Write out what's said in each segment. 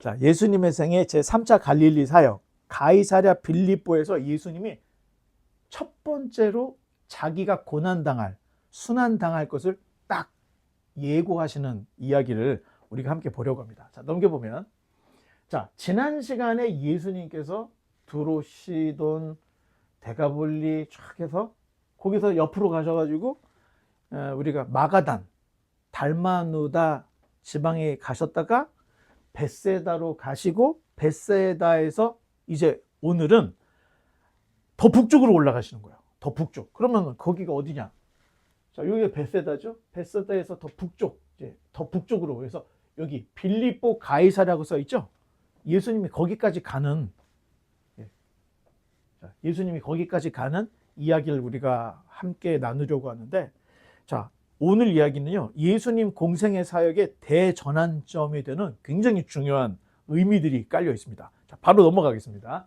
자, 예수님의 생애 제3차 갈릴리 사역 가이사랴 빌립보에서 예수님이 첫 번째로 자기가 고난당할, 순환당할 것을 딱 예고하시는 이야기를 우리가 함께 보려고 합니다. 자, 넘겨보면, 자, 지난 시간에 예수님께서 두로시돈, 데가볼리 쫙 해서 거기서 옆으로 가셔가지고 우리가 마가단, 달마누다 지방에 가셨다가 벳세다로 가시고 벳세다에서 이제 오늘은 더 북쪽으로 올라가시는 거예요. 더 북쪽. 그러면 거기가 어디냐? 자, 여기가 벳세다죠. 벳세다에서 더 북쪽, 이제 더 북쪽으로. 그래서 여기 빌립보 가이사랴라고 써 있죠. 예수님이 거기까지 가는, 예수님이 거기까지 가는 이야기를 우리가 함께 나누려고 하는데, 자, 오늘 이야기는요, 예수님 공생의 사역의 대전환점이 되는 굉장히 중요한 의미들이 깔려 있습니다. 자, 바로 넘어가겠습니다.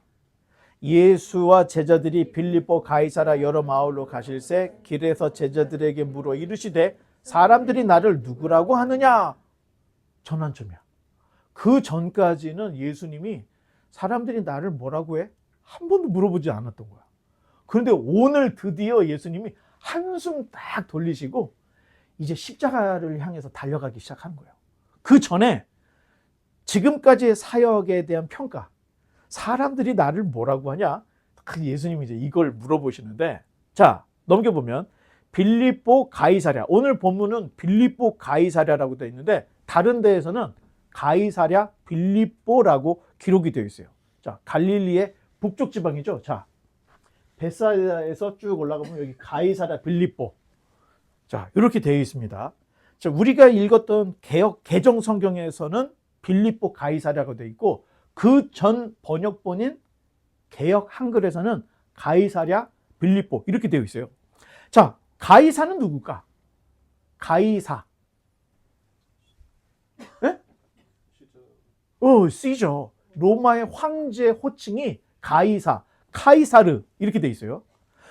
예수와 제자들이 빌립보 가이사랴 여러 마을로 가실새 길에서 제자들에게 물어 이르시되 사람들이 나를 누구라고 하느냐? 전환점이야. 그 전까지는 예수님이 사람들이 나를 뭐라고 해? 한 번도 물어보지 않았던 거야. 그런데 오늘 드디어 예수님이 한숨 딱 돌리시고 이제 십자가를 향해서 달려가기 시작하는 거예요. 그 전에 지금까지의 사역에 대한 평가, 사람들이 나를 뭐라고 하냐? 예수님이 이제 이걸 물어보시는데, 자, 넘겨보면 빌립보 가이사랴, 오늘 본문은 빌립보 가이사랴라고 되어 있는데 다른 데에서는 가이사랴 빌립보라고 기록이 되어 있어요. 자, 갈릴리의 북쪽 지방이죠. 자, 벳사이다에서 쭉 올라가면 여기 가이사랴 빌립보. 자, 이렇게 되어 있습니다. 자, 우리가 읽었던 개정 성경에서는 빌립보 가이사랴가 되어 있고 그 전 번역본인 개역 한글에서는 가이사랴 빌립보 이렇게 되어 있어요. 자, 가이사는 누굴까? 가이사. 네? 시저. 로마의 황제 호칭이 가이사, 카이사르 이렇게 되어 있어요.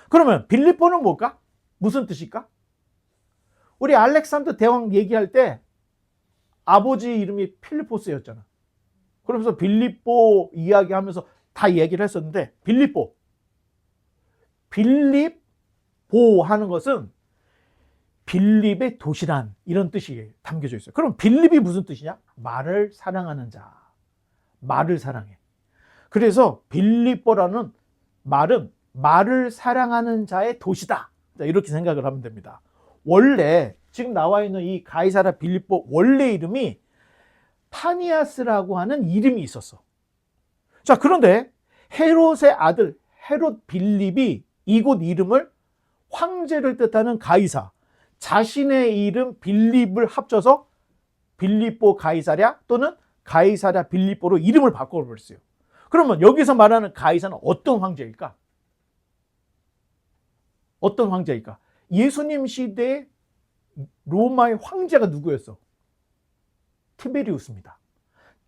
그러면 빌립보는 뭘까? 무슨 뜻일까? 우리 알렉산더 대왕 얘기할 때 아버지 이름이 필리포스였잖아. 그러면서 빌립보 이야기하면서 다 얘기를 했었는데 빌립보, 빌립보 하는 것은 빌립의 도시란 이런 뜻이 담겨져 있어요. 그럼 빌립이 무슨 뜻이냐? 말을 사랑하는 자, 말을 사랑해. 그래서 빌립보라는 말은 말을 사랑하는 자의 도시다. 이렇게 생각을 하면 됩니다. 원래 지금 나와 있는 이 가이사랴 빌립보 원래 이름이 파니아스라고 하는 이름이 있었어. 자, 그런데 헤롯의 아들 헤롯 빌립이 이곳 이름을 황제를 뜻하는 가이사, 자신의 이름 빌립을 합쳐서 빌립보 가이사랴 또는 가이사랴 빌립보로 이름을 바꿔버렸어요. 그러면 여기서 말하는 가이사는 어떤 황제일까? 어떤 황제일까? 예수님 시대에 로마의 황제가 누구였어? 티베리우스입니다.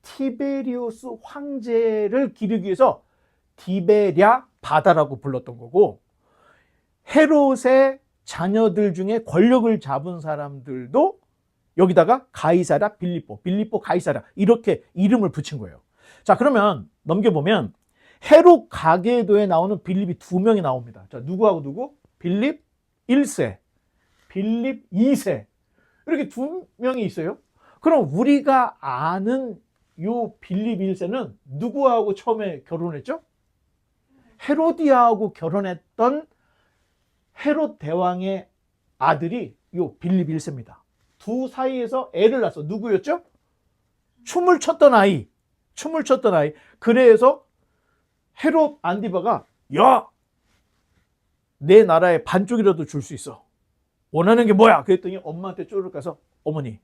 티베리우스 황제를 기리기 위해서 디베랴 바다라고 불렀던 거고, 헤롯의 자녀들 중에 권력을 잡은 사람들도 여기다가 가이사랴 빌립보, 빌립보 가이사랴 이렇게 이름을 붙인 거예요. 자, 그러면 넘겨보면 헤롯 가계도에 나오는 빌립이 두 명이 나옵니다. 자, 누구하고 누구? 빌립 1세, 빌립 2세 이렇게 두 명이 있어요. 그럼 우리가 아는 요 빌립 1세는 누구하고 처음에 결혼했죠? 헤로디아하고 결혼했던 헤롯 대왕의 아들이 요 빌립 1세입니다. 두 사이에서 애를 낳았어. 누구였죠? 춤을 췄던 아이. 춤을 췄던 아이. 그래서 헤롯 안디바가 야! 내 나라의 반쪽이라도 줄 수 있어. 원하는 게 뭐야? 그랬더니 엄마한테 쪼르륵 가서 어머니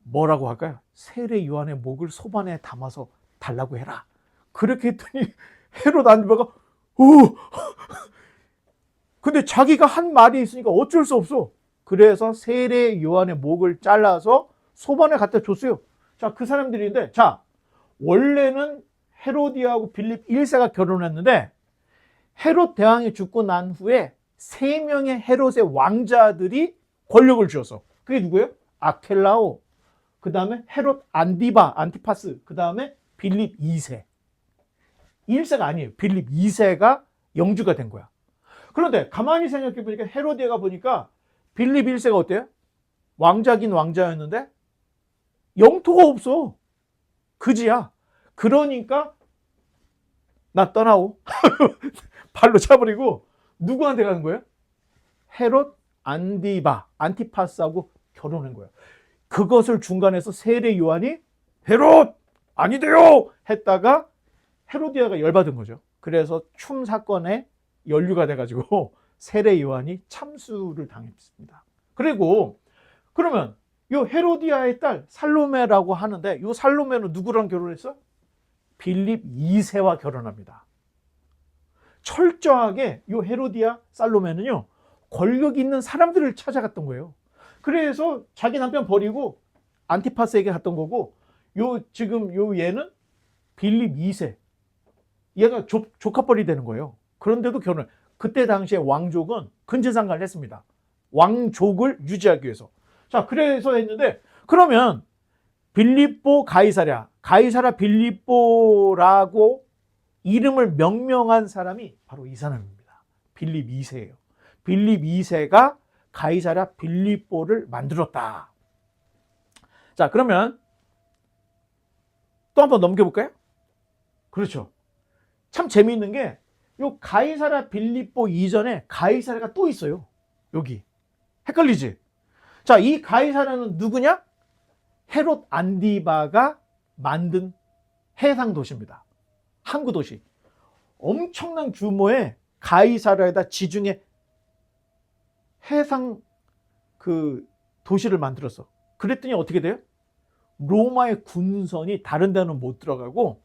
뭐라고 할까요? 세례 요한의 목을 소반에 담아서 달라고 해라. 그렇게 했더니 헤롯 안디바가 근데 자기가 한 말이 있으니까 어쩔 수 없어. 그래서 세례 요한의 목을 잘라서 소반에 갖다 줬어요. 자, 그 사람들인데, 자, 원래는 헤로디아하고 빌립 1세가 결혼했는데 헤롯 대왕이 죽고 난 후에 3명의 헤롯의 왕자들이 권력을 쥐었어. 그게 누구예요? 아켈라오, 그 다음에 헤롯 안디바, 안티파스, 그 다음에 빌립 2세. 1세가 아니에요. 빌립 2세가 영주가 된 거야. 그런데 가만히 생각해 보니까 헤로디아가 보니까 빌립 1세가 어때요? 왕자긴 왕자였는데 영토가 없어. 그지야. 그러니까 나 떠나오. 발로 차버리고 누구한테 가는 거예요? 헤롯 안디바, 안티파스하고 결혼한 거예요. 그것을 중간에서 세례 요한이 헤롯 아니돼요 했다가 헤로디아가 열받은 거죠. 그래서 춤 사건에 연루가 돼가지고 세례 요한이 참수를 당했습니다. 그리고 그러면 이 헤로디아의 딸 살로메라고 하는데 이 살로메는 누구랑 결혼했어? 빌립 2세와 결혼합니다. 철저하게 이 헤로디아 살로메는요 권력 있는 사람들을 찾아갔던 거예요. 그래서 자기 남편 버리고 안티파스에게 갔던 거고 지금 얘는 빌립 2세 얘가 조카뻘이 되는 거예요. 그런데도 결혼. 그때 당시에 왕족은 근친상간을 했습니다. 왕족을 유지하기 위해서. 자, 그래서 했는데 그러면 빌립보 가이사랴 빌립보라고 이름을 명명한 사람이 바로 이 사람입니다. 빌립 2세예요. 빌립 2세가 가이사랴 빌립보를 만들었다. 자, 그러면 또 한번 넘겨볼까요? 그렇죠. 참 재미있는 게 요 가이사랴 빌립보 이전에 가이사랴가 또 있어요. 여기. 헷갈리지? 자, 이 가이사랴는 누구냐? 헤롯 안디바가 만든 해상 도시입니다. 항구 도시. 엄청난 규모의 가이사랴에다 지중해 해상 도시를 만들었어. 그랬더니 어떻게 돼요? 로마의 군선이 다른 데는 못 들어가고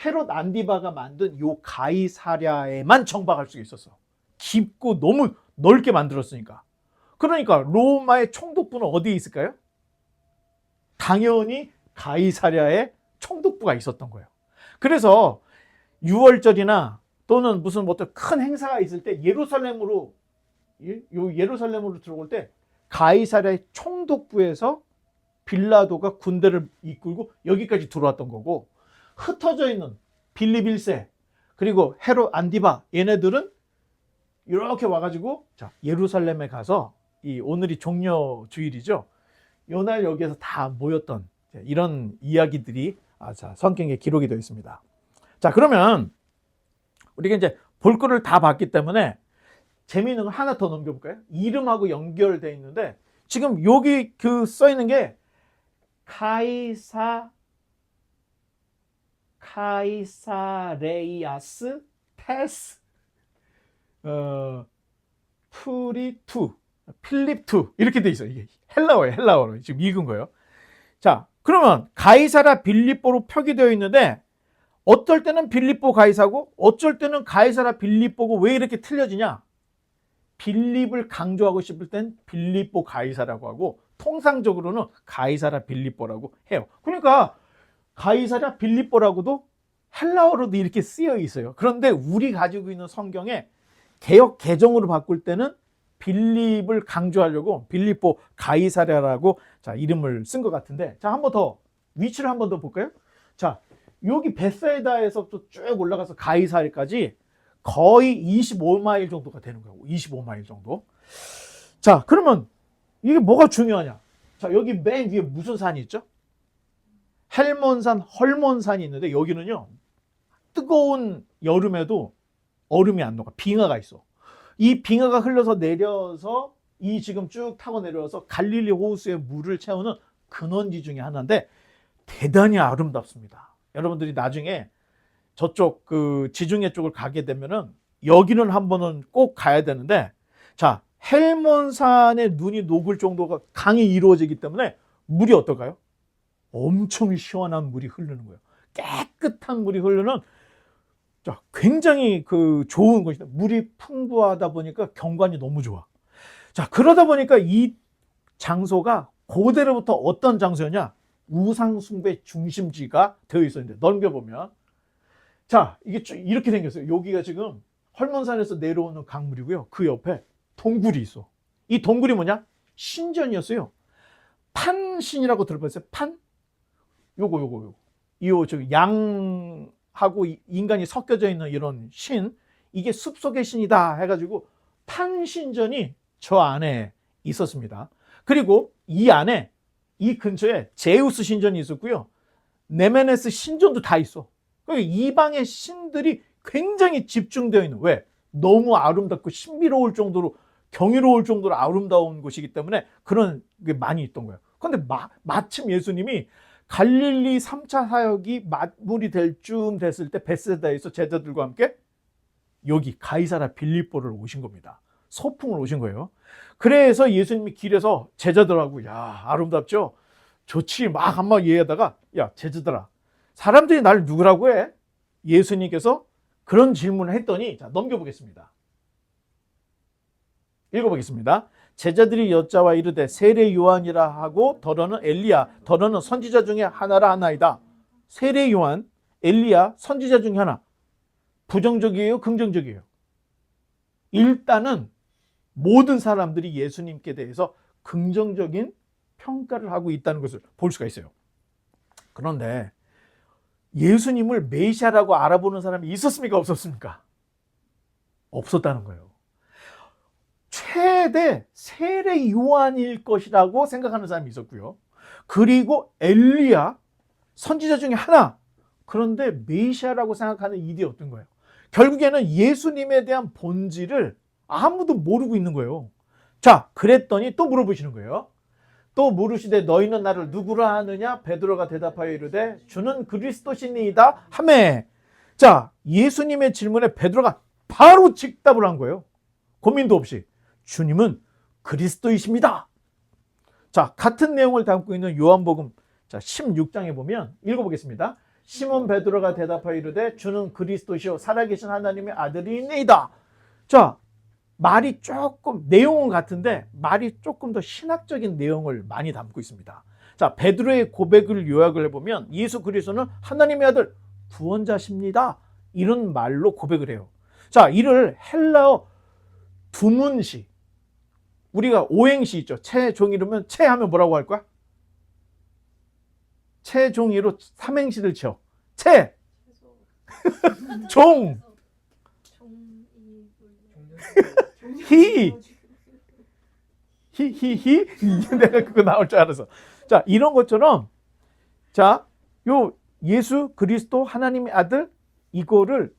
헤롯 안디바가 만든 요 가이사랴에만 정박할 수 있었어. 깊고 너무 넓게 만들었으니까. 그러니까 로마의 총독부는 어디에 있을까요? 당연히 가이사랴에 총독부가 있었던 거예요. 그래서 6월절이나 또는 무슨 어떤 큰 행사가 있을 때 예루살렘으로 들어올 때 가이사랴의 총독부에서 빌라도가 군대를 이끌고 여기까지 들어왔던 거고, 흩어져 있는 빌립 1세 그리고 헤롯 안디바 얘네들은 이렇게 와가지고 자 예루살렘에 가서 오늘이 종려 주일이죠. 요날 여기에서 다 모였던 이런 이야기들이 성경에 기록이 되어 있습니다. 자, 그러면 우리가 이제 볼 거를 다 봤기 때문에 재미있는 거 하나 더 넘겨볼까요? 이름하고 연결되어 있는데 지금 여기 써 있는 게 카이사레이아스 테스 프리투 필립2 이렇게 돼 있어요. 이게 헬라어로 지금 읽은 거예요. 자, 그러면 가이사랴 빌립보로 표기되어 있는데 어떨 때는 빌립보 가이사고 어쩔 때는 가이사랴 빌립보고 왜 이렇게 틀려지냐? 빌립을 강조하고 싶을 땐 빌립보 가이사라고 하고 통상적으로는 가이사랴 빌립보라고 해요. 그러니까 가이사랴 빌립보라고도 헬라어로도 이렇게 쓰여 있어요. 그런데 우리 가지고 있는 성경에 개역 개정으로 바꿀 때는 빌립을 강조하려고 빌립보 가이사랴라고 이름을 쓴 것 같은데, 자, 한 번 더 위치를 한 번 더 볼까요? 자, 여기 베사이다에서 또 쭉 올라가서 가이사랴까지 거의 25마일 정도가 되는 거예요. 25마일 정도. 자, 그러면 이게 뭐가 중요하냐? 자, 여기 맨 위에 무슨 산이 있죠? 헬몬산, 헐몬산이 있는데 여기는요 뜨거운 여름에도 얼음이 안 녹아. 빙하가 있어. 이 빙하가 흘러서 내려서 이 지금 쭉 타고 내려와서 갈릴리 호수의 물을 채우는 근원지 중에 하나인데 대단히 아름답습니다. 여러분들이 나중에 저쪽 지중해 쪽을 가게 되면은 여기는 한 번은 꼭 가야 되는데, 자, 헬몬산에 눈이 녹을 정도가 강이 이루어지기 때문에 물이 어떨까요? 엄청 시원한 물이 흐르는 거예요. 깨끗한 물이 흐르는 굉장히 좋은 곳이다. 물이 풍부하다 보니까 경관이 너무 좋아. 자, 그러다 보니까 이 장소가 고대로부터 어떤 장소였냐? 우상숭배 중심지가 되어 있었는데 넘겨보면 자, 이게 이렇게 생겼어요. 여기가 지금 헐몬산에서 내려오는 강물이고요. 그 옆에 동굴이 있어. 이 동굴이 뭐냐? 신전이었어요. 판신이라고 들어봤어요? 판? 요거. 저 양하고 인간이 섞여져 있는 이런 신, 이게 숲속의 신이다 해가지고 판신전이 저 안에 있었습니다. 그리고 이 안에, 이 근처에 제우스 신전이 있었고요. 네메네스 신전도 다 있어. 그러니까 이방의 신들이 굉장히 집중되어 있는, 왜? 너무 아름답고 신비로울 정도로, 경이로울 정도로 아름다운 곳이기 때문에 그런 게 많이 있던 거예요. 그런데 마침 예수님이 갈릴리 3차 사역이 마무리될 쯤 됐을 때 베세다에서 제자들과 함께 여기 가이사랴 빌립보를 오신 겁니다. 소풍을 오신 거예요. 그래서 예수님이 길에서 제자들하고, 야, 아름답죠? 좋지, 막 한번 얘기하다가, 야, 제자들아, 사람들이 날 누구라고 해? 예수님께서 그런 질문을 했더니, 자, 넘겨보겠습니다. 읽어보겠습니다. 제자들이 여자와 이르되 세례 요한이라 하고 더러는 엘리야, 더러는 선지자 중에 하나라 하나이다. 세례 요한, 엘리야, 선지자 중에 하나. 부정적이에요? 긍정적이에요? 일단은 모든 사람들이 예수님께 대해서 긍정적인 평가를 하고 있다는 것을 볼 수가 있어요. 그런데 예수님을 메시아라고 알아보는 사람이 있었습니까? 없었습니까? 없었다는 거예요. 최대 세례 요한일 것이라고 생각하는 사람이 있었고요. 그리고 엘리야, 선지자 중에 하나. 그런데 메시아라고 생각하는 이들이 어떤 거예요? 결국에는 예수님에 대한 본질을 아무도 모르고 있는 거예요. 자, 그랬더니 또 물어보시는 거예요. 또 물으시되 너희는 나를 누구라 하느냐? 베드로가 대답하여 이르되 주는 그리스도시니이다 하매. 자, 예수님의 질문에 베드로가 바로 즉답을 한 거예요. 고민도 없이. 주님은 그리스도이십니다. 자, 같은 내용을 담고 있는 요한복음, 자, 16장에 보면 읽어보겠습니다. 시몬 베드로가 대답하여 이르되 주는 그리스도시요 살아계신 하나님의 아들이니이다. 자, 말이 조금, 내용은 같은데 말이 조금 더 신학적인 내용을 많이 담고 있습니다. 자, 베드로의 고백을 요약을 해보면 예수 그리스도는 하나님의 아들 구원자십니다. 이런 말로 고백을 해요. 자, 이를 헬라어 두문시, 우리가 오행시 있죠. 채종이로면 채 하면 뭐라고 할 거야? 채종이로 삼행시를 쳐. 채, 종, 히, 내가 그거 나올 줄 알아서. 자, 이런 것처럼, 자, 요 예수 그리스도 하나님의 아들, 이거를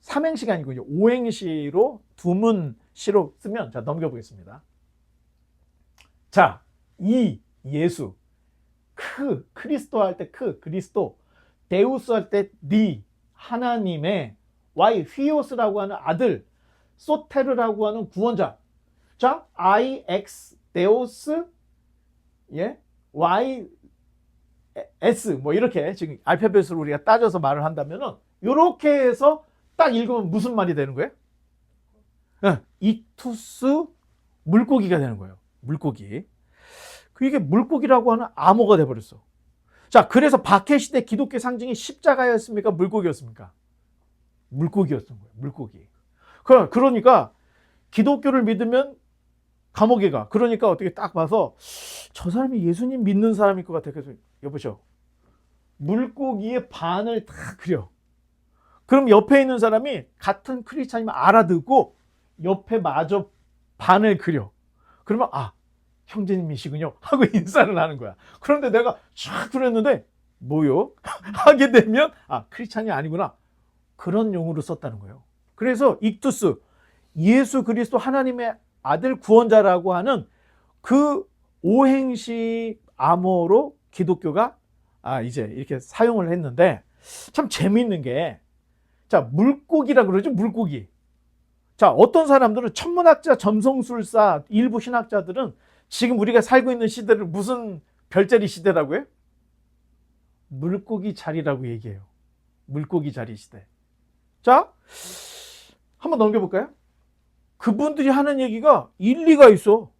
삼행시가 아니고 오행시로 두문시로 쓰면, 자, 넘겨보겠습니다. 자, 이 예수, 크리스도 할 때 그리스도, 데우스 할 때 디, 하나님의, 와이, 휘오스라고 하는 아들, 소테르라고 하는 구원자. 자, IX, 데오스, 예, Y, S, 뭐 이렇게 지금 알파벳으로 우리가 따져서 말을 한다면은 이렇게 해서 딱 읽으면 무슨 말이 되는 거예요? 이투스 물고기가 되는 거예요. 물고기. 이게 물고기라고 하는 암호가 돼버렸어. 자, 그래서 박해시대 기독교 상징이 십자가였습니까? 물고기였습니까? 물고기였던 거예요. 물고기. 그러니까 기독교를 믿으면 감옥에 가. 그러니까 어떻게 딱 봐서 저 사람이 예수님 믿는 사람일 것 같아. 그래서 여보시오, 물고기의 반을 다 그려. 그럼 옆에 있는 사람이 같은 크리스찬이면 알아듣고 옆에 마저 반을 그려. 그러면 아, 형제님이시군요 하고 인사를 하는 거야. 그런데 내가 쫙 그렸는데 뭐요? 하게 되면 아, 크리스찬이 아니구나. 그런 용어로 썼다는 거예요. 그래서 익투스, 예수 그리스도 하나님의 아들 구원자라고 하는 그 오행시 암호로 기독교가 이제 이렇게 사용을 했는데, 참 재미있는 게, 자, 물고기라 그러죠. 물고기. 자, 어떤 사람들은 천문학자, 점성술사, 일부 신학자들은 지금 우리가 살고 있는 시대를 무슨 별자리 시대라고 해요? 물고기 자리라고 얘기해요. 물고기 자리 시대. 자, 한번 넘겨볼까요? 그분들이 하는 얘기가 일리가 있어.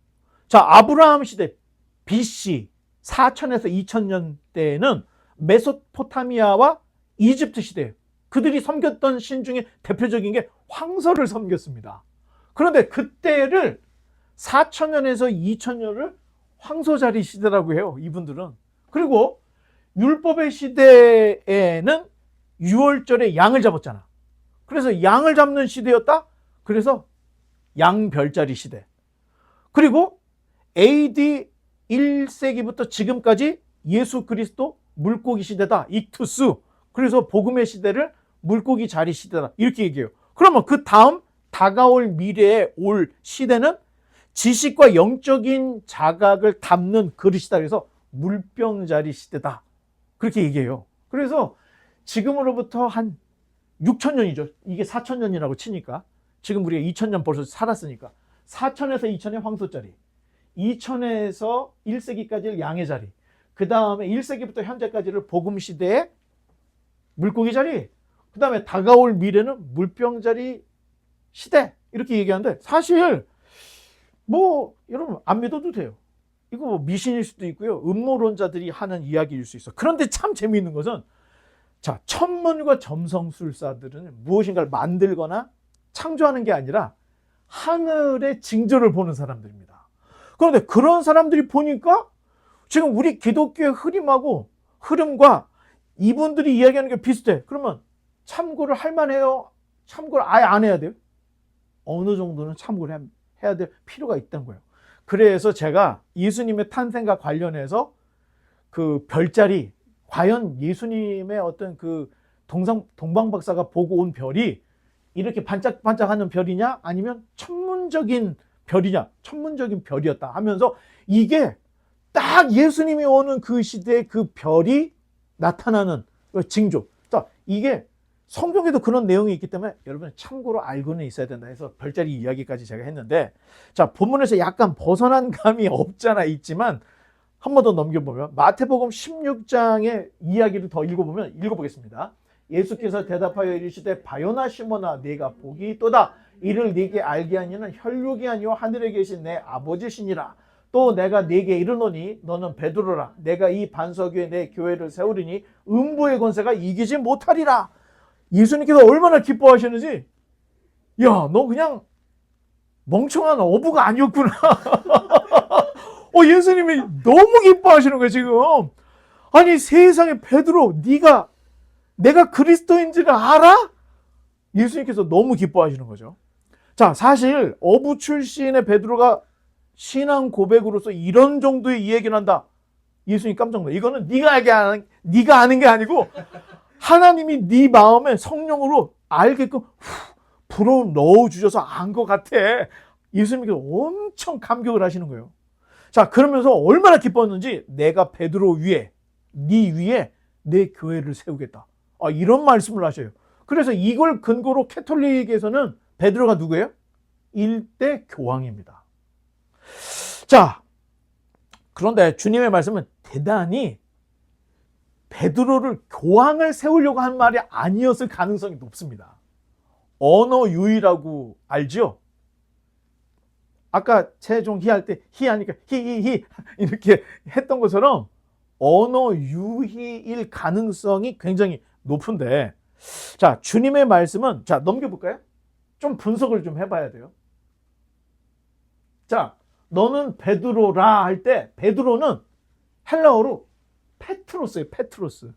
자, 아브라함 시대 BC 4000에서 2000년 때에는 메소포타미아와 이집트 시대예요. 그들이 섬겼던 신 중에 대표적인 게 황소를 섬겼습니다. 그런데 그때를 4000년에서 2000년을 황소자리 시대라고 해요, 이분들은. 그리고 율법의 시대에는 유월절에 양을 잡았잖아. 그래서 양을 잡는 시대였다. 그래서 양별자리 시대. 그리고 AD 1세기부터 지금까지 예수 그리스도 물고기 시대다. 익투스. 그래서 복음의 시대를 물고기 자리 시대다. 이렇게 얘기해요. 그러면 그 다음 다가올 미래에 올 시대는 지식과 영적인 자각을 담는 그릇이다. 그래서 물병자리 시대다. 그렇게 얘기해요. 그래서 지금으로부터 한 6,000년이죠. 이게 4,000년이라고 치니까. 지금 우리가 2,000년 벌써 살았으니까. 4,000에서 2,000의 황소자리. 2,000에서 1세기까지를 양의 자리. 그 다음에 1세기부터 현재까지를 복음시대의 물고기 자리. 그 다음에 다가올 미래는 물병자리 시대. 이렇게 얘기하는데 사실 뭐 여러분 안 믿어도 돼요. 이거 뭐 미신일 수도 있고요. 음모론자들이 하는 이야기일 수 있어. 그런데 참 재미있는 것은 자, 천문과 점성술사들은 무엇인가를 만들거나 창조하는 게 아니라 하늘의 징조를 보는 사람들입니다. 그런데 그런 사람들이 보니까 지금 우리 기독교의 흐름과 이분들이 이야기하는 게 비슷해. 그러면 참고를 할 만해요? 참고를 아예 안 해야 돼요? 어느 정도는 참고를 해야 될 필요가 있다는 거예요. 그래서 제가 예수님의 탄생과 관련해서 그 별자리, 과연 예수님의 어떤 그 동방박사가 보고 온 별이 이렇게 반짝반짝하는 별이냐 아니면 천문적인 별이냐, 천문적인 별이었다 하면서 이게 딱 예수님이 오는 그 시대에 그 별이 나타나는 징조. 자, 이게 성경에도 그런 내용이 있기 때문에 여러분 참고로 알고는 있어야 된다 해서 별자리 이야기까지 제가 했는데, 자, 본문에서 약간 벗어난 감이 없잖아 있지만 한 번 더 넘겨보면 마태복음 16장의 이야기를 더 읽어보겠습니다. 예수께서 대답하여 이르시되 바요나 시몬아 네가 복이 있도다. 이를 네게 알게 하니는 혈육이 아니요 하늘에 계신 내 아버지시니라. 또 내가 네게 이르노니 너는 베드로라. 내가 이 반석 위에 내 교회를 세우리니 음부의 권세가 이기지 못하리라. 예수님께서 얼마나 기뻐하셨는지, 야, 너 그냥 멍청한 어부가 아니었구나. 예수님이 너무 기뻐하시는 거예요, 지금. 아니, 세상에 베드로, 내가 그리스도인지를 알아? 예수님께서 너무 기뻐하시는 거죠. 자, 사실 어부 출신의 베드로가 신앙 고백으로서 이런 정도의 이야기를 한다. 예수님 깜짝 놀라요. 이거는 네가 아는 게 아니고 하나님이 네 마음에 성령으로 알게끔 불어 넣어주셔서 안 것 같아. 예수님께서 엄청 감격을 하시는 거예요. 자, 그러면서 얼마나 기뻤는지 내가 베드로 위에, 네 위에 내 교회를 세우겠다. 이런 말씀을 하셔요. 그래서 이걸 근거로 캐톨릭에서는 베드로가 누구예요? 일대 교황입니다. 자, 그런데 주님의 말씀은 대단히 베드로를 교황을 세우려고 한 말이 아니었을 가능성이 높습니다. 언어 유희라고 알죠? 아까 최종 할 때 히 하니까 히 이렇게 했던 것처럼 언어 유희일 가능성이 굉장히 높은데, 자, 주님의 말씀은, 자, 넘겨볼까요? 좀 분석을 좀 해봐야 돼요. 자, 너는 베드로라 할 때 베드로는 헬라어로 페트로스예요. 페트로스.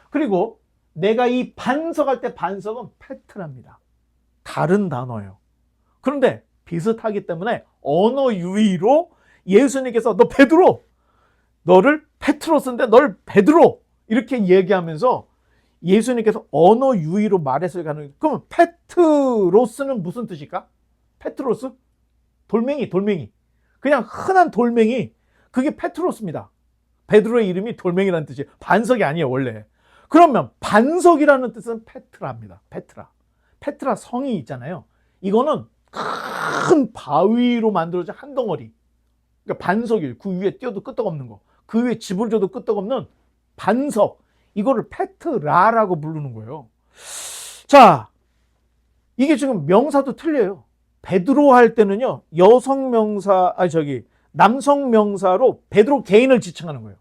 그리고 내가 이 반석할 때 반석은 페트랍니다. 다른 단어예요. 그런데 비슷하기 때문에 언어 유희로 예수님께서 너 베드로, 너를 페트로스인데 널 베드로 이렇게 얘기하면서 예수님께서 언어 유희로 말했을 가능성이, 그러면 페트로스는 무슨 뜻일까? 페트로스? 돌멩이. 그냥 흔한 돌멩이. 그게 페트로스입니다. 베드로의 이름이 돌멩이라는 뜻이에요. 반석이 아니에요, 원래. 그러면 반석이라는 뜻은 페트라입니다. 페트라 성이 있잖아요. 이거는 큰 바위로 만들어진 한 덩어리. 그러니까 반석일, 그 위에 띄어도 끄떡없는 거. 그 위에 집을 줘도 끄떡없는 반석. 이거를 페트라라고 부르는 거예요. 자, 이게 지금 명사도 틀려요. 베드로 할 때는요, 남성 명사로 베드로 개인을 지칭하는 거예요.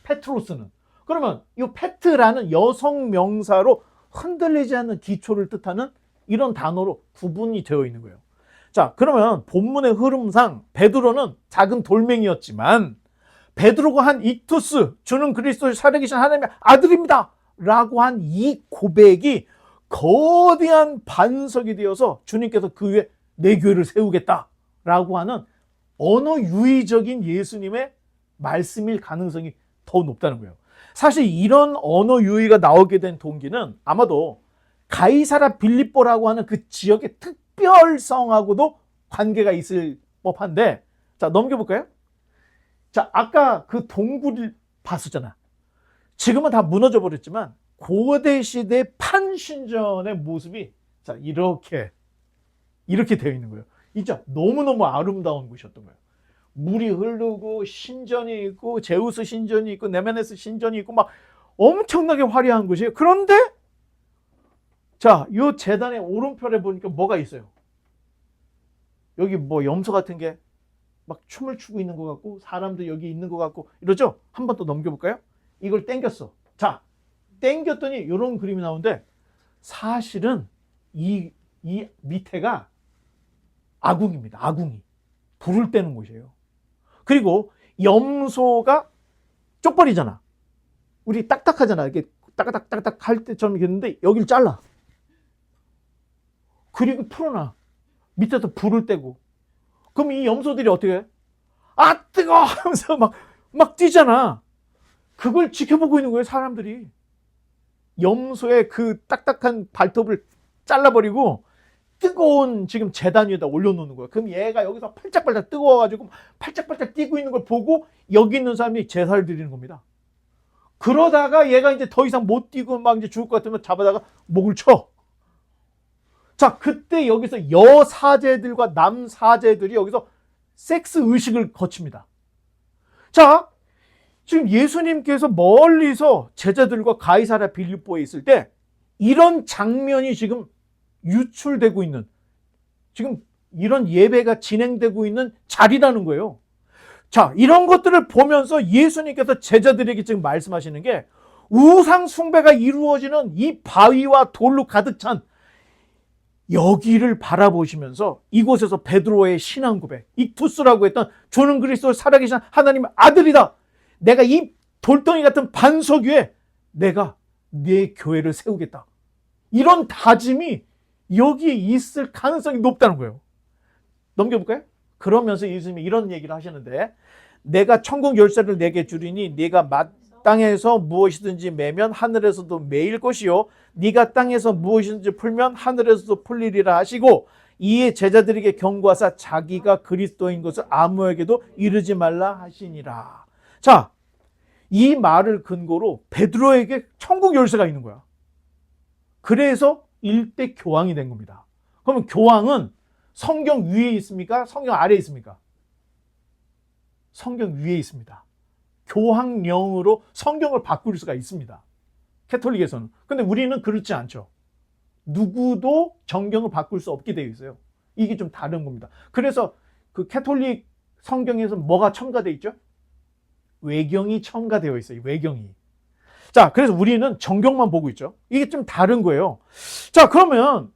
페트로스는. 그러면 이 페트라는 여성 명사로 흔들리지 않는 기초를 뜻하는 이런 단어로 구분이 되어 있는 거예요. 자, 그러면 본문의 흐름상 베드로는 작은 돌멩이였지만 베드로가 한 익투스, 주는 그리스도의 살아계신 하나님의 아들입니다 라고 한 이 고백이 거대한 반석이 되어서 주님께서 그 위에 내 교회를 세우겠다라고 하는 언어 유의적인 예수님의 말씀일 가능성이 더 높다는 거예요. 사실 이런 언어 유의가 나오게 된 동기는 아마도 가이사랴 빌립보라고 하는 그 지역의 특별성하고도 관계가 있을 법한데, 자, 넘겨볼까요? 자, 아까 그 동굴을 봤었잖아. 지금은 다 무너져 버렸지만 고대 시대 판신전의 모습이 자, 이렇게 되어 있는 거예요. 진짜 너무너무 아름다운 곳이었던 거예요. 물이 흐르고 신전이 있고 제우스 신전이 있고 네메네스 신전이 있고 막 엄청나게 화려한 곳이에요. 그런데 자, 이 제단의 오른편에 보니까 뭐가 있어요? 여기 뭐 염소 같은 게 막 춤을 추고 있는 것 같고 사람도 여기 있는 것 같고 이러죠? 한 번 더 넘겨볼까요? 이걸 당겼어. 자, 당겼더니 이런 그림이 나오는데 사실은 이 밑에가 아궁입니다. 아궁이. 불을 떼는 곳이에요. 그리고 염소가 쪽벌이잖아. 우리 딱딱하잖아. 이렇게 딱딱딱딱 할 때처럼 있는데 여기를 잘라. 그리고 풀어놔. 밑에서 불을 떼고. 그럼 이 염소들이 어떻게 해? 아, 뜨거워! 하면서 막 뛰잖아. 그걸 지켜보고 있는 거예요, 사람들이. 염소의 그 딱딱한 발톱을 잘라버리고 뜨거운 지금 제단 위에다 올려놓는 거예요. 그럼 얘가 여기서 팔짝팔짝 뜨거워가지고 팔짝팔짝 뛰고 있는 걸 보고 여기 있는 사람이 제사를 드리는 겁니다. 그러다가 얘가 이제 더 이상 못 뛰고 막 이제 죽을 것 같으면 잡아다가 목을 쳐. 자, 그때 여기서 여사제들과 남사제들이 여기서 섹스 의식을 거칩니다. 자, 지금 예수님께서 멀리서 제자들과 가이사랴 빌립보에 있을 때 이런 장면이 지금 유출되고 있는, 지금 이런 예배가 진행되고 있는 자리라는 거예요. 자, 이런 것들을 보면서 예수님께서 제자들에게 지금 말씀하시는 게 우상 숭배가 이루어지는 이 바위와 돌로 가득 찬 여기를 바라보시면서 이곳에서 베드로의 신앙 고백, 익투스라고 했던 주는 그리스도 살아계신 하나님의 아들이다. 내가 이 돌덩이 같은 반석 위에 내가 내 교회를 세우겠다. 이런 다짐이 여기에 있을 가능성이 높다는 거예요. 넘겨볼까요? 그러면서 예수님이 이런 얘기를 하시는데 내가 천국 열쇠를 내게 주리니 네가 땅에서 무엇이든지 매면 하늘에서도 매일 것이요 네가 땅에서 무엇이든지 풀면 하늘에서도 풀리리라 하시고 이에 제자들에게 경고하사 자기가 그리스도인 것을 아무에게도 이르지 말라 하시니라. 자, 이 말을 근거로 베드로에게 천국 열쇠가 있는 거야. 그래서 일대 교황이 된 겁니다. 그러면 교황은 성경 위에 있습니까? 성경 아래에 있습니까? 성경 위에 있습니다. 교황령으로 성경을 바꿀 수가 있습니다. 캐톨릭에서는. 근데 우리는 그렇지 않죠. 누구도 정경을 바꿀 수 없게 되어 있어요. 이게 좀 다른 겁니다. 그래서 그 캐톨릭 성경에서 뭐가 첨가되어 있죠? 외경이 첨가되어 있어요. 외경이. 자, 그래서 우리는 정경만 보고 있죠. 이게 좀 다른 거예요. 자, 그러면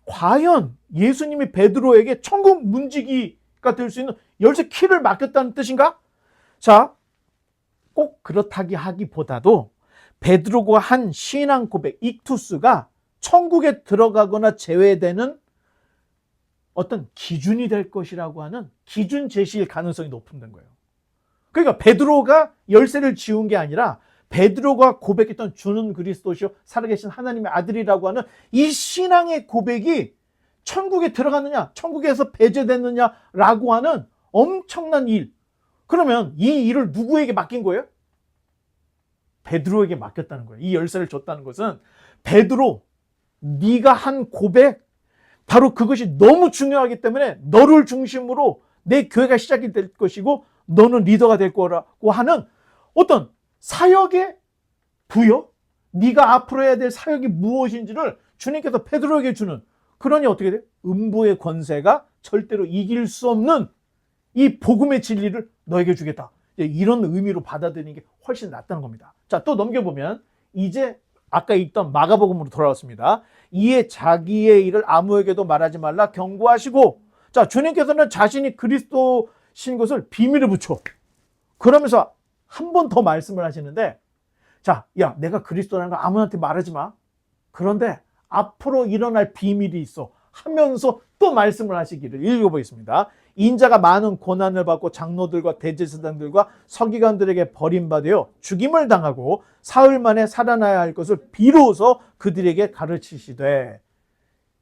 과연 예수님이 베드로에게 천국 문지기가 될 수 있는 열쇠 키를 맡겼다는 뜻인가? 자, 꼭 그렇다기 하기보다도 베드로가 한 신앙 고백, 익투스가 천국에 들어가거나 제외되는 어떤 기준이 될 것이라고 하는 기준 제시일 가능성이 높은 거예요. 그러니까 베드로가 열쇠를 지운 게 아니라 베드로가 고백했던 주는 그리스도시요 살아계신 하나님의 아들이라고 하는 이 신앙의 고백이 천국에 들어갔느냐, 천국에서 배제됐느냐라고 하는 엄청난 일. 그러면 이 일을 누구에게 맡긴 거예요? 베드로에게 맡겼다는 거예요. 이 열쇠를 줬다는 것은 베드로, 네가 한 고백, 바로 그것이 너무 중요하기 때문에 너를 중심으로 내 교회가 시작이 될 것이고 너는 리더가 될 거라고 하는 어떤 사역의 부여, 네가 앞으로 해야 될 사역이 무엇인지를 주님께서 베드로에게 주는, 그러니 어떻게 돼? 음부의 권세가 절대로 이길 수 없는 이 복음의 진리를 너에게 주겠다. 이런 의미로 받아들이는 게 훨씬 낫다는 겁니다. 자, 또 넘겨보면 이제 아까 읽던 마가복음으로 돌아왔습니다. 이에 자기의 일을 아무에게도 말하지 말라 경고하시고, 자, 주님께서는 자신이 그리스도신 것을 비밀에 붙여. 그러면서 한 번 더 말씀을 하시는데, 자, 야, 내가 그리스도라는 거 아무한테 말하지 마. 그런데 앞으로 일어날 비밀이 있어 하면서 또 말씀을 하시기를 읽어보겠습니다. 인자가 많은 고난을 받고 장로들과 대제사장들과 서기관들에게 버림받아 죽임을 당하고 사흘 만에 살아나야 할 것을 비로소 그들에게 가르치시되.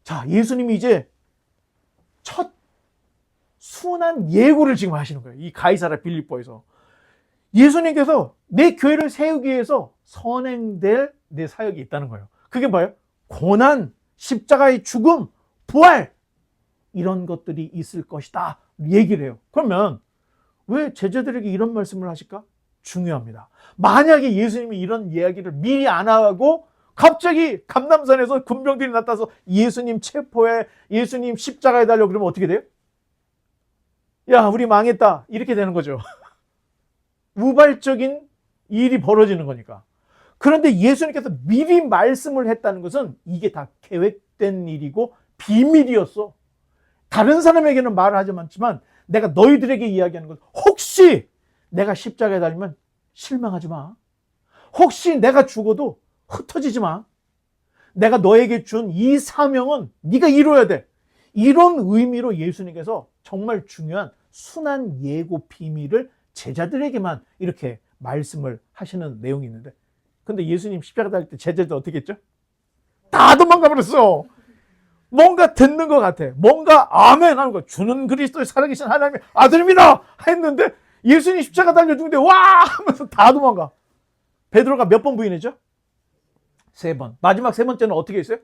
자, 예수님이 이제 첫 순한 예고를 지금 하시는 거예요. 이 가이사랴 빌립보에서. 예수님께서 내 교회를 세우기 위해서 선행될 내 사역이 있다는 거예요. 그게 뭐예요? 고난, 십자가의 죽음, 부활, 이런 것들이 있을 것이다 얘기를 해요. 그러면 왜 제자들에게 이런 말씀을 하실까? 중요합니다. 만약에 예수님이 이런 이야기를 미리 안 하고 갑자기 감람산에서 군병들이 나타나서 예수님 체포해, 예수님 십자가에 달려, 그러면 어떻게 돼요? 야, 우리 망했다, 이렇게 되는 거죠. 우발적인 일이 벌어지는 거니까. 그런데 예수님께서 미리 말씀을 했다는 것은 이게 다 계획된 일이고 비밀이었어. 다른 사람에게는 말을 하지 않지만 내가 너희들에게 이야기하는 건, 혹시 내가 십자가에 달리면 실망하지 마. 혹시 내가 죽어도 흩어지지 마. 내가 너에게 준 이 사명은 네가 이루어야 돼. 이런 의미로 예수님께서 정말 중요한 순한 예고 비밀을 제자들에게만 이렇게 말씀을 하시는 내용이 있는데, 근데 예수님 십자가 달릴 때 제자들 어떻게 했죠? 다 도망가 버렸어. 뭔가 듣는 것 같아. 뭔가 아멘 하는 거. 주는 그리스도의 살아계신 하나님의 아들입니다 했는데 예수님 십자가 달려 죽는데 와 하면서 다 도망가. 베드로가 몇 번 부인했죠? 3번. 마지막 3번째는 어떻게 했어요?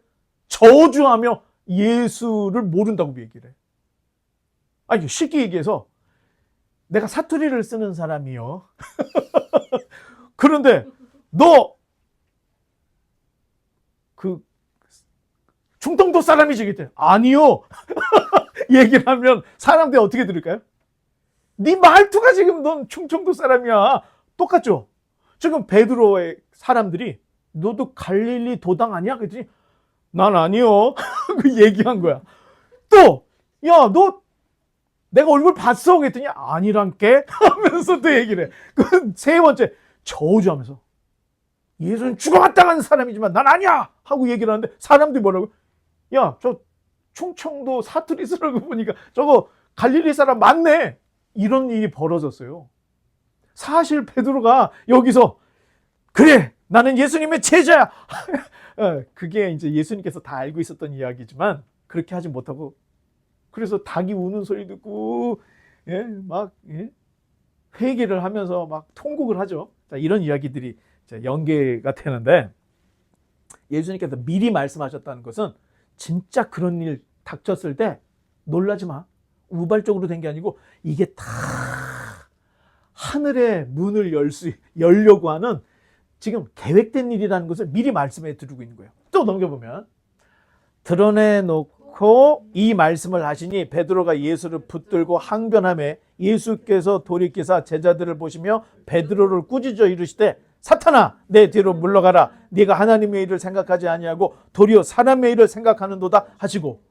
저주하며 예수를 모른다고 얘기를 해. 아니, 쉽게 얘기해서 내가 사투리를 쓰는 사람이요. 그런데 너 그 충청도 사람이지? 그때 아니요. 얘기를 하면 사람들이 어떻게 들을까요? 네 말투가 지금 넌 충청도 사람이야. 똑같죠? 지금 베드로의 사람들이 너도 갈릴리 도당 아니야? 그랬더니 난 아니요. 그 얘기한 거야. 또 야, 너 내가 얼굴 봤어? 그랬더니 아니란께 하면서 또 얘기를 해. 그 3번째, 저주하면서 예수는 죽어마땅한 사람이지만 난 아니야 하고 얘기를 하는데 사람들이 뭐라고? 야, 저 충청도 사투리 쓰라고 보니까 저거 갈릴리 사람 맞네. 이런 일이 벌어졌어요. 사실 베드로가 여기서 그래, 나는 예수님의 제자야. 그게 이제 예수님께서 다 알고 있었던 이야기지만 그렇게 하지 못하고, 그래서 닭이 우는 소리 듣고 회개를 하면서 막 통곡을 하죠. 자, 이런 이야기들이 연계가 되는데, 예수님께서 미리 말씀하셨다는 것은 진짜 그런 일 닥쳤을 때 놀라지 마. 우발적으로 된 게 아니고 이게 다 하늘의 문을 열려고 하는 지금 계획된 일이라는 것을 미리 말씀해 드리고 있는 거예요. 또 넘겨보면, 드러내놓고 이 말씀을 하시니 베드로가 예수를 붙들고 항변하매 예수께서 돌이키사 제자들을 보시며 베드로를 꾸짖어 이르시되 사탄아, 내 뒤로 물러가라. 네가 하나님의 일을 생각하지 아니하고 도리어 사람의 일을 생각하는도다 하시고,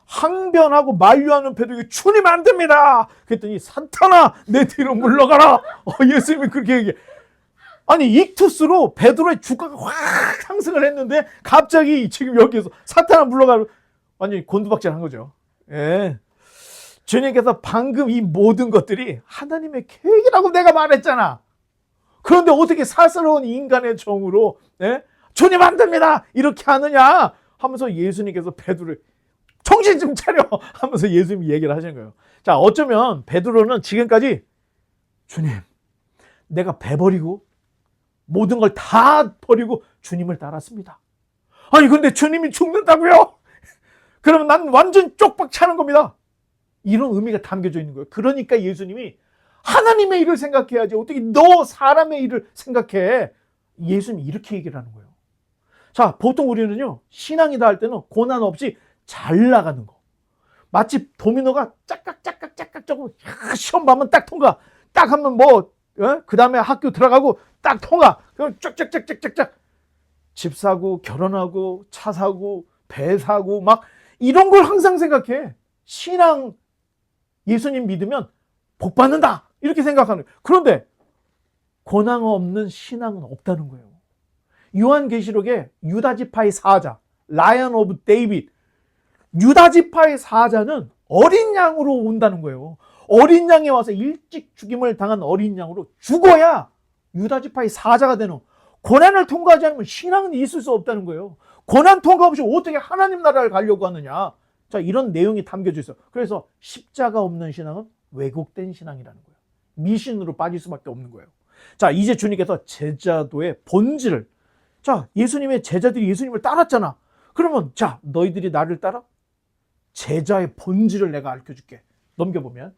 항변하고 만류하는 베드로에게 주님 안 됩니다. 그랬더니 사탄아, 내 뒤로 물러가라. 예수님이 그렇게 얘기해. 아니, 익투스로 베드로의 주가가 확 상승을 했는데 갑자기 지금 여기에서 사탄아 물러가라. 완전히 곤두박질한 거죠. 예. 주님께서 방금 이 모든 것들이 하나님의 계획이라고 내가 말했잖아. 그런데 어떻게 사스러운 인간의 정으로 주님 안 됩니다 이렇게 하느냐 하면서 예수님께서 베드로를 정신 좀 차려 하면서 예수님이 얘기를 하시는 거예요. 자, 어쩌면 베드로는 지금까지 주님, 내가 배 버리고 모든 걸 다 버리고 주님을 따랐습니다. 아니, 근데 주님이 죽는다고요? 그러면 난 완전 쪽박 차는 겁니다. 이런 의미가 담겨져 있는 거예요. 그러니까 예수님이 하나님의 일을 생각해야지 어떻게 너 사람의 일을 생각해. 예수님이 이렇게 얘기를 하는 거예요. 자, 보통 우리는요, 신앙이다 할 때는 고난 없이 잘 나가는 거. 마치 도미노가 짝깍짝깍짝깍 저거 시험 봐면 딱 통과. 딱 하면 그 다음에 학교 들어가고 딱 통과. 그럼 쫙쫙쫙쫙쫙쫙 집 사고 결혼하고 차 사고 배 사고 막 이런 걸 항상 생각해. 신앙, 예수님 믿으면 복 받는다 이렇게 생각하는 거예요. 그런데 고난 없는 신앙은 없다는 거예요. 요한계시록에 유다지파의 사자, 라이언 오브 데이빗, 유다지파의 사자는 어린 양으로 온다는 거예요. 어린 양에 와서 일찍 죽임을 당한 어린 양으로 죽어야 유다지파의 사자가 되는, 고난을 통과하지 않으면 신앙은 있을 수 없다는 거예요. 고난 통과 없이 어떻게 하나님 나라를 가려고 하느냐. 자, 이런 내용이 담겨져 있어요. 그래서 십자가 없는 신앙은 왜곡된 신앙이라는 거예요. 미신으로 빠질 수밖에 없는 거예요. 자, 이제 주님께서 제자도의 본질을, 자, 예수님의 제자들이 예수님을 따랐잖아. 그러면 자, 너희들이 나를 따라? 제자의 본질을 내가 알려줄게. 넘겨보면,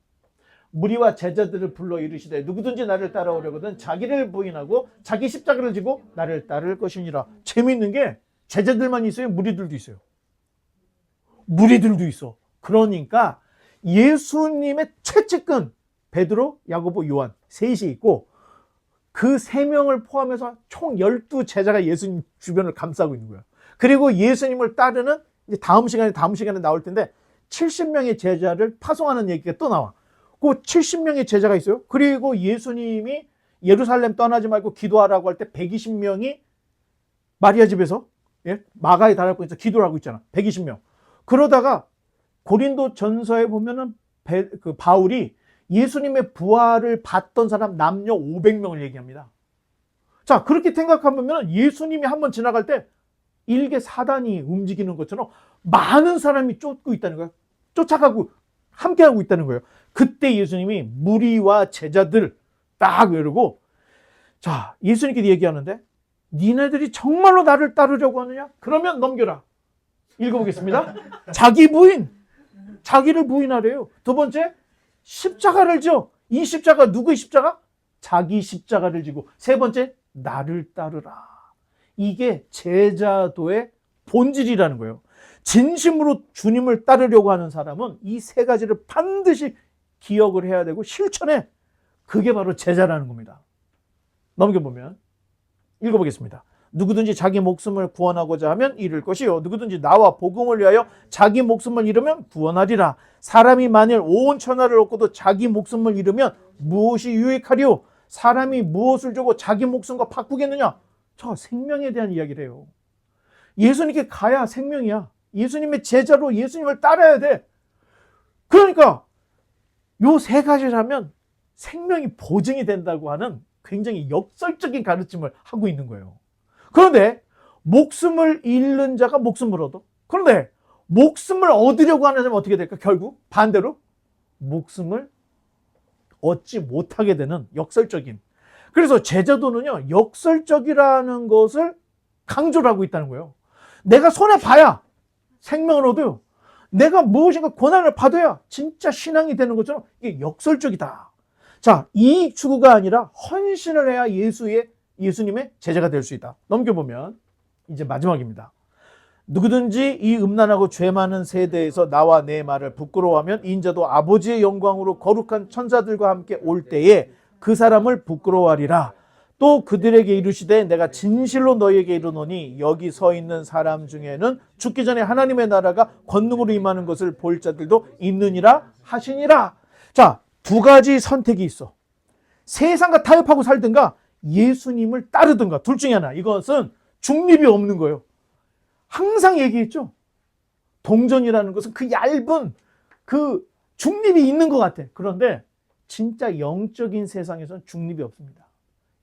무리와 제자들을 불러 이르시되 누구든지 나를 따라오려거든 자기를 부인하고 자기 십자가를 지고 나를 따를 것이니라. 재미있는 게 제자들만 있어요? 무리들도 있어요? 무리들도 있어. 그러니까 예수님의 최측근 베드로, 야고보, 요한 셋이 있고 그 세 명을 포함해서 총 12제자가 예수님 주변을 감싸고 있는 거예요. 그리고 예수님을 따르는, 이제 다음 시간에 나올 텐데 70명의 제자를 파송하는 얘기가 또 나와. 그 70명의 제자가 있어요. 그리고 예수님이 예루살렘 떠나지 말고 기도하라고 할 때 120명이 마리아 집에서, 예? 마가의 다락방에서 기도를 하고 있잖아. 120명. 그러다가 고린도 전서에 보면은 바울이 예수님의 부활을 봤던 사람 남녀 500명을 얘기합니다. 자, 그렇게 생각하면 예수님이 한번 지나갈 때 일개 사단이 움직이는 것처럼 많은 사람이 쫓고 있다는 거예요. 쫓아가고 함께하고 있다는 거예요. 그때 예수님이 무리와 제자들 딱 이러고, 자, 예수님께 얘기하는데, 니네들이 정말로 나를 따르려고 하느냐? 그러면 넘겨라. 읽어보겠습니다. 자기 부인, 자기를 부인하래요. 두 번째, 십자가를 져. 이 십자가 누구의 십자가? 자기 십자가를 지고. 세 번째, 나를 따르라. 이게 제자도의 본질이라는 거예요. 진심으로 주님을 따르려고 하는 사람은 이 세 가지를 반드시 기억을 해야 되고 실천해. 그게 바로 제자라는 겁니다. 넘겨보면, 읽어보겠습니다. 누구든지 자기 목숨을 구원하고자 하면 잃을 것이요 누구든지 나와 복음을 위하여 자기 목숨을 잃으면 구원하리라. 사람이 만일 온 천하를 얻고도 자기 목숨을 잃으면 무엇이 유익하리요? 사람이 무엇을 주고 자기 목숨과 바꾸겠느냐? 저 생명에 대한 이야기를 해요. 예수님께 가야 생명이야. 예수님의 제자로 예수님을 따라야 돼. 그러니까 요 세 가지라면 생명이 보증이 된다고 하는 굉장히 역설적인 가르침을 하고 있는 거예요. 그런데 목숨을 잃는 자가 목숨을 얻어. 그런데 목숨을 얻으려고 하는 사람은 어떻게 될까? 결국 반대로 목숨을 얻지 못하게 되는 역설적인. 그래서 제자도는요, 역설적이라는 것을 강조를 하고 있다는 거예요. 내가 손해봐야 생명을 얻어요. 내가 무엇인가 고난을 받아야 진짜 신앙이 되는 것처럼 이게 역설적이다. 자, 이 추구가 아니라 헌신을 해야 예수님의 제자가 될 수 있다. 넘겨보면 이제 마지막입니다. 누구든지 이 음란하고 죄 많은 세대에서 나와 내 말을 부끄러워하면 인자도 아버지의 영광으로 거룩한 천사들과 함께 올 때에 그 사람을 부끄러워하리라. 또 그들에게 이르시되 내가 진실로 너희에게 이르노니 여기 서 있는 사람 중에는 죽기 전에 하나님의 나라가 권능으로 임하는 것을 볼 자들도 있느니라 하시니라. 자, 두 가지 선택이 있어. 세상과 타협하고 살든가 예수님을 따르든가 둘 중에 하나. 이것은 중립이 없는 거예요. 항상 얘기했죠. 동전이라는 것은 그 얇은 그 중립이 있는 것 같아. 그런데 진짜 영적인 세상에서는 중립이 없습니다.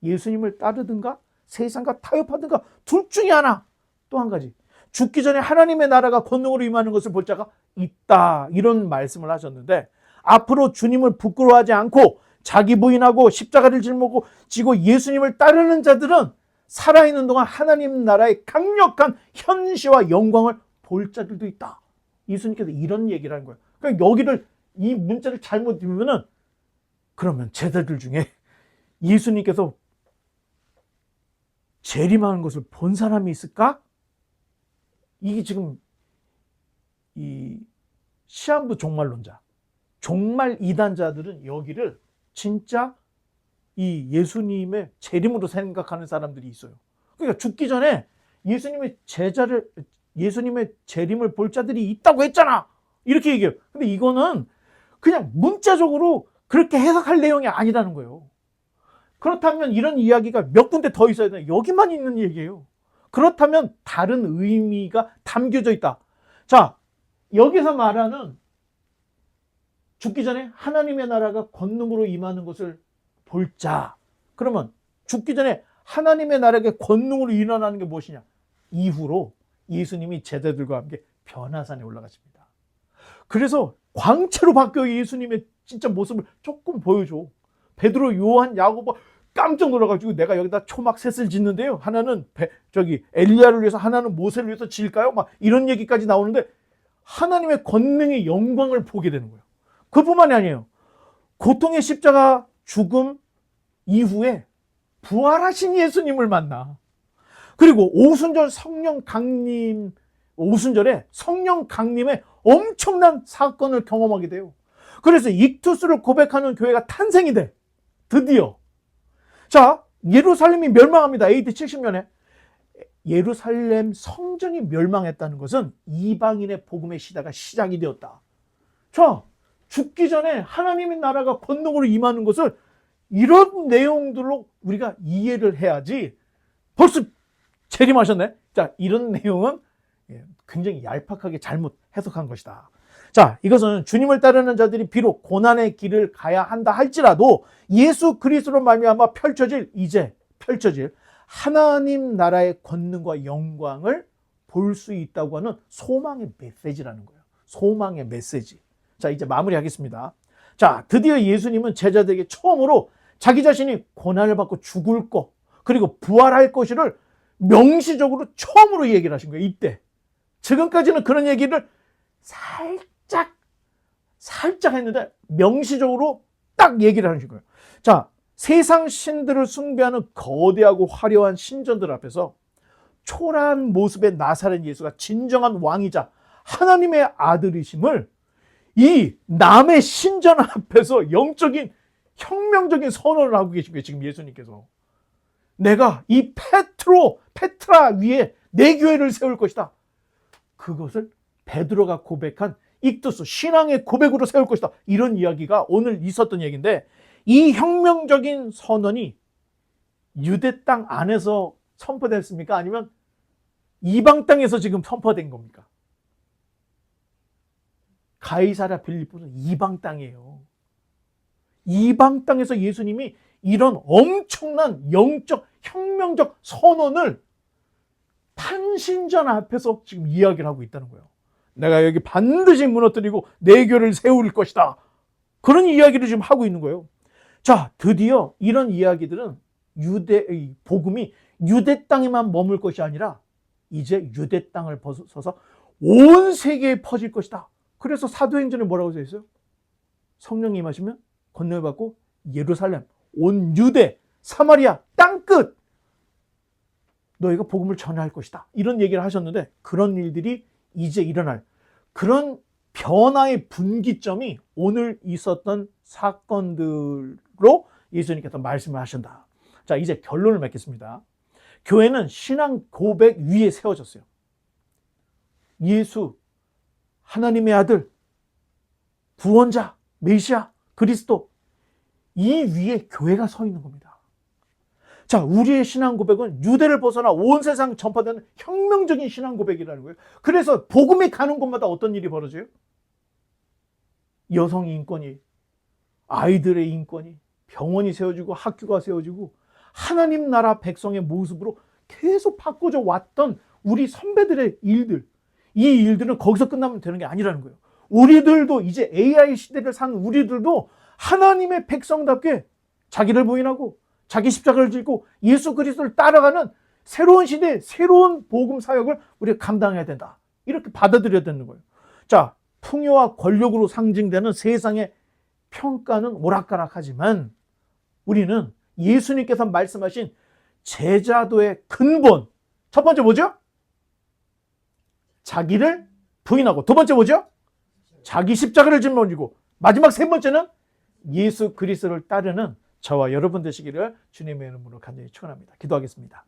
예수님을 따르든가 세상과 타협하든가 둘 중에 하나. 또 한 가지, 죽기 전에 하나님의 나라가 권능으로 임하는 것을 볼 자가 있다. 이런 말씀을 하셨는데, 앞으로 주님을 부끄러워하지 않고 자기 부인하고 십자가를 지고 예수님을 따르는 자들은 살아있는 동안 하나님 나라의 강력한 현시와 영광을 볼 자들도 있다. 예수님께서 이런 얘기를 하는 거예요. 그러니까 여기를, 이 문자를 잘못 읽으면은, 그러면 제자들 중에 예수님께서 재림하는 것을 본 사람이 있을까? 이게 지금 이 시한부 종말론자, 종말 이단자들은 여기를 진짜 이 예수님의 재림으로 생각하는 사람들이 있어요. 그러니까 죽기 전에 예수님의 재림을 볼 자들이 있다고 했잖아. 이렇게 얘기해요. 근데 이거는 그냥 문자적으로 그렇게 해석할 내용이 아니라는 거예요. 그렇다면 이런 이야기가 몇 군데 더 있어야 되나? 여기만 있는 얘기예요. 그렇다면 다른 의미가 담겨져 있다. 자, 여기서 말하는 죽기 전에 하나님의 나라가 권능으로 임하는 것을 볼 자. 그러면 죽기 전에 하나님의 나라가 권능으로 일어나는 게 무엇이냐? 이후로 예수님이 제자들과 함께 변화산에 올라가십니다. 그래서 광채로 바뀌어 예수님의 진짜 모습을 조금 보여줘. 베드로, 요한, 야고보 깜짝 놀라가지고 내가 여기다 초막 셋을 짓는데요. 하나는 엘리야를 위해서, 하나는 모세를 위해서 지을까요? 막 이런 얘기까지 나오는데 하나님의 권능의 영광을 보게 되는 거예요. 그뿐만이 아니에요. 고통의 십자가 죽음 이후에 부활하신 예수님을 만나. 그리고 오순절에 성령 강림의 엄청난 사건을 경험하게 돼요. 그래서 익투스를 고백하는 교회가 탄생이 돼. 드디어. 자, 예루살렘이 멸망합니다. AD 70년에. 예루살렘 성전이 멸망했다는 것은 이방인의 복음의 시대가 시작이 되었다. 자, 죽기 전에 하나님의 나라가 권능으로 임하는 것을 이런 내용들로 우리가 이해를 해야지. 벌써 재림하셨네. 자, 이런 내용은 굉장히 얄팍하게 잘못 해석한 것이다. 자, 이것은 주님을 따르는 자들이 비록 고난의 길을 가야 한다 할지라도 예수 그리스도로 말미암아 펼쳐질 하나님 나라의 권능과 영광을 볼 수 있다고 하는 소망의 메시지라는 거예요. 소망의 메시지. 자, 이제 마무리하겠습니다. 자, 드디어 예수님은 제자들에게 처음으로 자기 자신이 고난을 받고 죽을 것, 그리고 부활할 것을 명시적으로 처음으로 얘기를 하신 거예요. 이때. 지금까지는 그런 얘기를 살짝 했는데 명시적으로 딱 얘기를 하신 거예요. 자, 세상 신들을 숭배하는 거대하고 화려한 신전들 앞에서 초라한 모습의 나사렛 예수가 진정한 왕이자 하나님의 아들이심을 이 남의 신전 앞에서 영적인 혁명적인 선언을 하고 계신 거예요. 지금 예수님께서. 내가 이 페트라 위에 내 교회를 세울 것이다. 그것을 베드로가 고백한 익투스, 신앙의 고백으로 세울 것이다. 이런 이야기가 오늘 있었던 얘기인데, 이 혁명적인 선언이 유대 땅 안에서 선포됐습니까? 아니면 이방 땅에서 지금 선포된 겁니까? 가이사랴 빌립보는 이방 땅이에요. 이방 땅에서 예수님이 이런 엄청난 영적 혁명적 선언을 탄신전 앞에서 지금 이야기를 하고 있다는 거예요. 내가 여기 반드시 무너뜨리고 내 교회를 세울 것이다. 그런 이야기를 지금 하고 있는 거예요. 자, 드디어 이런 이야기들은 복음이 유대 땅에만 머물 것이 아니라 이제 유대 땅을 벗어서 온 세계에 퍼질 것이다. 그래서 사도행전에 뭐라고 되어 있어요? 성령이 임하시면 권능을 받고 예루살렘, 온 유대, 사마리아, 땅끝 너희가 복음을 전할 것이다. 이런 얘기를 하셨는데 그런 일들이 이제 일어날 그런 변화의 분기점이 오늘 있었던 사건들로 예수님께서 말씀을 하신다. 자, 이제 결론을 맺겠습니다. 교회는 신앙 고백 위에 세워졌어요. 예수, 하나님의 아들, 구원자, 메시아, 그리스도, 이 위에 교회가 서 있는 겁니다. 자, 우리의 신앙 고백은 유대를 벗어나 온 세상 전파되는 혁명적인 신앙 고백이라는 거예요. 그래서 복음이 가는 곳마다 어떤 일이 벌어져요? 여성의 인권이, 아이들의 인권이, 병원이 세워지고 학교가 세워지고 하나님 나라 백성의 모습으로 계속 바꿔져 왔던 우리 선배들의 일들, 이 일들은 거기서 끝나면 되는 게 아니라는 거예요. 우리들도 이제 AI 시대를 사는 우리들도 하나님의 백성답게 자기를 부인하고 자기 십자가를 짚고 예수 그리스도를 따라가는 새로운 시대, 새로운 복음 사역을 우리가 감당해야 된다. 이렇게 받아들여야 되는 거예요. 자, 풍요와 권력으로 상징되는 세상의 평가는 오락가락하지만 우리는 예수님께서 말씀하신 제자도의 근본, 첫 번째 뭐죠? 자기를 부인하고, 두 번째 뭐죠? 자기 십자가를 짊어지고, 마지막 세 번째는 예수 그리스도를 따르는 저와 여러분 되시기를 주님의 이름으로 간절히 축원합니다. 기도하겠습니다.